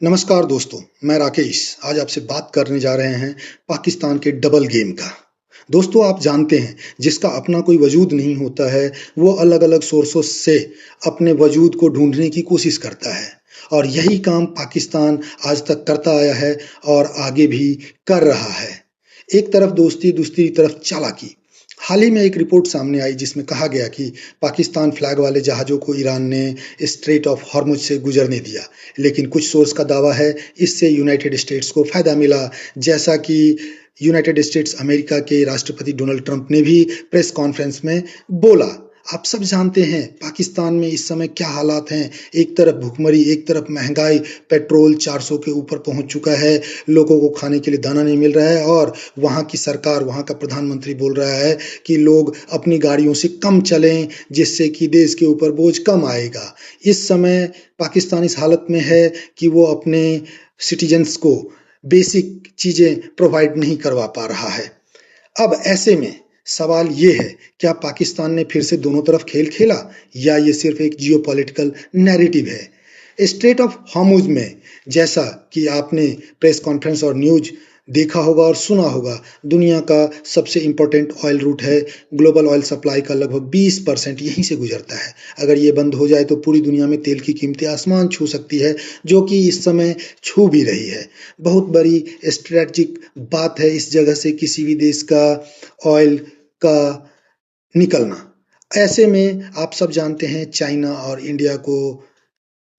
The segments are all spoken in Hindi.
नमस्कार दोस्तों, मैं राकेश आज आपसे बात करने जा रहे हैं पाकिस्तान के डबल गेम का। दोस्तों आप जानते हैं जिसका अपना कोई वजूद नहीं होता है वो अलग-अलग सोर्सों से अपने वजूद को ढूंढने की कोशिश करता है और यही काम पाकिस्तान आज तक करता आया है और आगे भी कर रहा है। एक तरफ दोस्ती दूसरी तरफ चालाकी। हाल ही में एक रिपोर्ट सामने आई जिसमें कहा गया कि पाकिस्तान फ्लैग वाले जहाज़ों को ईरान ने स्ट्रेट ऑफ हॉर्मुज से गुजरने दिया, लेकिन कुछ सोर्स का दावा है इससे यूनाइटेड स्टेट्स को फ़ायदा मिला। जैसा कि यूनाइटेड स्टेट्स अमेरिका के राष्ट्रपति डोनाल्ड ट्रंप ने भी प्रेस कॉन्फ्रेंस में बोला। आप सब जानते हैं पाकिस्तान में इस समय क्या हालात हैं। एक तरफ भुखमरी, एक तरफ महंगाई, पेट्रोल 400 के ऊपर पहुंच चुका है, लोगों को खाने के लिए दाना नहीं मिल रहा है और वहां की सरकार, वहां का प्रधानमंत्री बोल रहा है कि लोग अपनी गाड़ियों से कम चलें जिससे कि देश के ऊपर बोझ कम आएगा। इस समय पाकिस्तान इस हालत में है कि वो अपने सिटीजन्स को बेसिक चीज़ें प्रोवाइड नहीं करवा पा रहा है। अब ऐसे में सवाल ये है, क्या पाकिस्तान ने फिर से दोनों तरफ खेल खेला या ये सिर्फ एक जियोपॉलिटिकल नैरेटिव है। स्ट्रेट ऑफ हॉर्मुज में जैसा कि आपने प्रेस कॉन्फ्रेंस और न्यूज देखा होगा और सुना होगा, दुनिया का सबसे इम्पोर्टेंट ऑयल रूट है। ग्लोबल ऑयल सप्लाई का लगभग 20% यहीं से गुजरता है। अगर ये बंद हो जाए तो पूरी दुनिया में तेल की कीमतें आसमान छू सकती है, जो कि इस समय छू भी रही है। बहुत बड़ी स्ट्रेटजिक बात है इस जगह से किसी भी देश का ऑयल का निकलना। ऐसे में आप सब जानते हैं चाइना और इंडिया को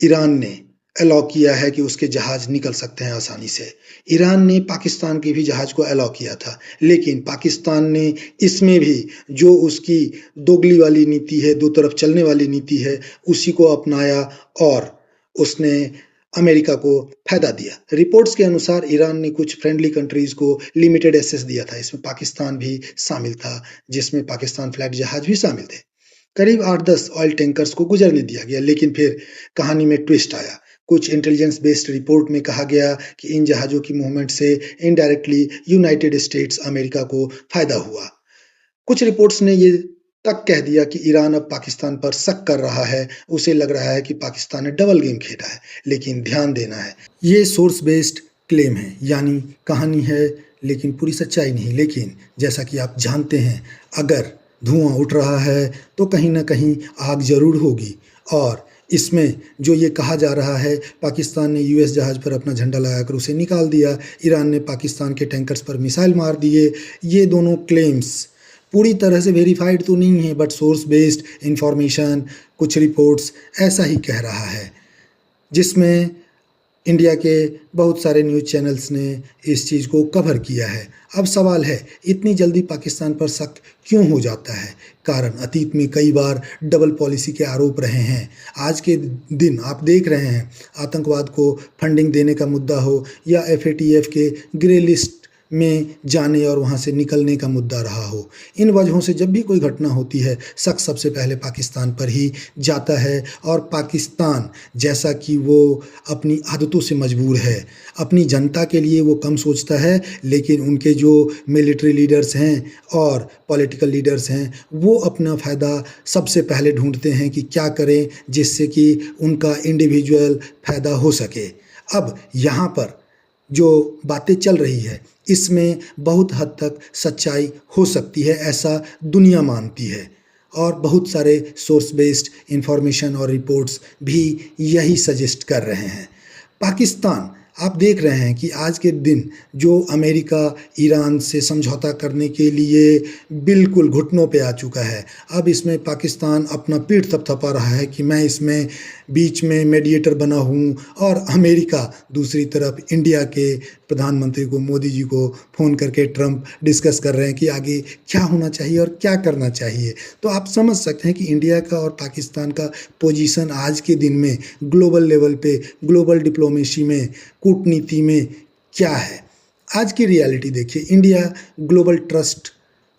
ईरान ने अलाउ किया है कि उसके जहाज निकल सकते हैं आसानी से। ईरान ने पाकिस्तान के भी जहाज को अलाउ किया था, लेकिन पाकिस्तान ने इसमें भी जो उसकी दोगली वाली नीति है, दो तरफ चलने वाली नीति है, उसी को अपनाया और उसने अमेरिका को फायदा दिया। रिपोर्ट्स के अनुसार ईरान ने कुछ फ्रेंडली कंट्रीज को लिमिटेड एक्सेस दिया था, इसमें पाकिस्तान भी शामिल था, जिसमें पाकिस्तान फ्लैग जहाज भी शामिल थे। करीब 8-10 ऑयल टैंकर्स को गुजरने दिया गया, लेकिन फिर कहानी में ट्विस्ट आया। कुछ इंटेलिजेंस बेस्ड रिपोर्ट में कहा गया कि इन जहाज़ों की मूवमेंट से इनडायरेक्टली यूनाइटेड स्टेट्स अमेरिका को फायदा हुआ। कुछ रिपोर्ट्स ने ये तक कह दिया कि ईरान अब पाकिस्तान पर शक कर रहा है, उसे लग रहा है कि पाकिस्तान ने डबल गेम खेला है। लेकिन ध्यान देना है, ये सोर्स बेस्ड क्लेम है, यानी कहानी है लेकिन पूरी सच्चाई नहीं। लेकिन जैसा कि आप जानते हैं, अगर धुआं उठ रहा है तो कहीं ना कहीं आग जरूर होगी और इसमें जो ये कहा जा रहा है पाकिस्तान ने यूएस जहाज़ पर अपना झंडा लगाकर उसे निकाल दिया, ईरान ने पाकिस्तान के टैंकर्स पर मिसाइल मार दिए, ये दोनों क्लेम्स पूरी तरह से वेरीफाइड तो नहीं है, बट सोर्स बेस्ड इंफॉर्मेशन, कुछ रिपोर्ट्स ऐसा ही कह रहा है, जिसमें इंडिया के बहुत सारे न्यूज़ चैनल्स ने इस चीज़ को कवर किया है। अब सवाल है, इतनी जल्दी पाकिस्तान पर शक क्यों हो जाता है? कारण अतीत में कई बार डबल पॉलिसी के आरोप रहे हैं। आज के दिन आप देख रहे हैं, आतंकवाद को फंडिंग देने का मुद्दा हो या एफएटीएफ के ग्रे लिस्ट में जाने और वहाँ से निकलने का मुद्दा रहा हो, इन वजहों से जब भी कोई घटना होती है शक सबसे पहले पाकिस्तान पर ही जाता है। और पाकिस्तान, जैसा कि वो अपनी आदतों से मजबूर है, अपनी जनता के लिए वो कम सोचता है, लेकिन उनके जो मिलिट्री लीडर्स हैं और पॉलिटिकल लीडर्स हैं वो अपना फ़ायदा सबसे पहले ढूंढते हैं कि क्या करें जिससे कि उनका इंडिविजुअल फ़ायदा हो सके। अब यहाँ पर जो बातें चल रही है इसमें बहुत हद तक सच्चाई हो सकती है, ऐसा दुनिया मानती है और बहुत सारे सोर्स बेस्ड इंफॉर्मेशन और रिपोर्ट्स भी यही सजेस्ट कर रहे हैं। पाकिस्तान, आप देख रहे हैं कि आज के दिन जो अमेरिका ईरान से समझौता करने के लिए बिल्कुल घुटनों पे आ चुका है, अब इसमें पाकिस्तान अपना पीठ थपथपा रहा है कि मैं इसमें बीच में मीडिएटर बना हूँ, और अमेरिका दूसरी तरफ इंडिया के प्रधानमंत्री को, मोदी जी को फ़ोन करके ट्रंप डिस्कस कर रहे हैं कि आगे क्या होना चाहिए और क्या करना चाहिए। तो आप समझ सकते हैं कि इंडिया का और पाकिस्तान का पोजीशन आज के दिन में ग्लोबल लेवल पे, ग्लोबल डिप्लोमेसी में, कूटनीति में क्या है। आज की रियलिटी देखिए, इंडिया ग्लोबल ट्रस्ट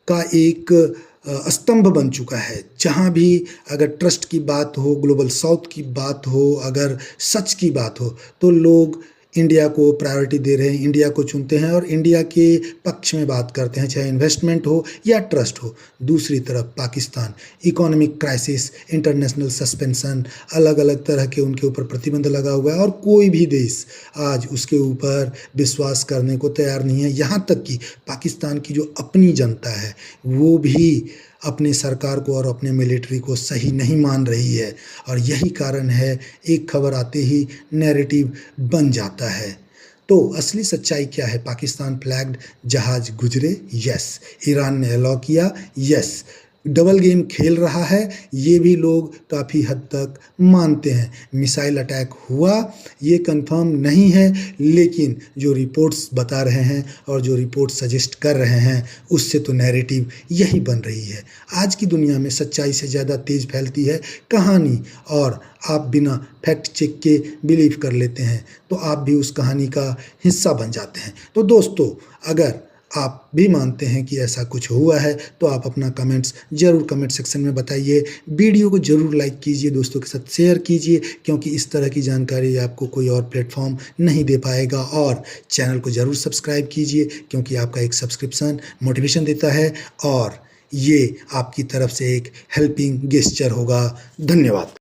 का एक स्तंभ बन चुका है। जहाँ भी अगर ट्रस्ट की बात हो, ग्लोबल साउथ की बात हो, अगर सच की बात हो, तो लोग इंडिया को प्रायोरिटी दे रहे हैं, इंडिया को चुनते हैं और इंडिया के पक्ष में बात करते हैं, चाहे इन्वेस्टमेंट हो या ट्रस्ट हो। दूसरी तरफ Pakistan, economic crisis, international suspension, अलग अलग तरह के उनके ऊपर प्रतिबंध लगा हुआ है और कोई भी देश आज उसके ऊपर विश्वास करने को तैयार नहीं है। यहाँ तक कि पाकिस्तान की जो अपनी जनता है वो भी अपने सरकार को और अपने मिलिट्री को सही नहीं मान रही है और यही कारण है एक खबर आते ही नैरेटिव बन जाता है। तो असली सच्चाई क्या है? पाकिस्तान फ्लैग्ड जहाज गुजरे, यस। ईरान ने अलाउ किया, यस। डबल गेम खेल रहा है, ये भी लोग काफ़ी हद तक मानते हैं। मिसाइल अटैक हुआ, ये कंफर्म नहीं है, लेकिन जो रिपोर्ट्स बता रहे हैं और जो रिपोर्ट सजेस्ट कर रहे हैं उससे तो नैरेटिव यही बन रही है। आज की दुनिया में सच्चाई से ज़्यादा तेज़ फैलती है कहानी और आप बिना फैक्ट चेक के बिलीव कर लेते हैं तो आप भी उस कहानी का हिस्सा बन जाते हैं। तो दोस्तों, अगर आप भी मानते हैं कि ऐसा कुछ हुआ है तो आप अपना कमेंट्स ज़रूर कमेंट सेक्शन में बताइए। वीडियो को ज़रूर लाइक कीजिए, दोस्तों के साथ शेयर कीजिए, क्योंकि इस तरह की जानकारी आपको कोई और प्लेटफॉर्म नहीं दे पाएगा। और चैनल को ज़रूर सब्सक्राइब कीजिए, क्योंकि आपका एक सब्सक्रिप्शन मोटिवेशन देता है और ये आपकी तरफ से एक हेल्पिंग गेस्चर होगा। धन्यवाद।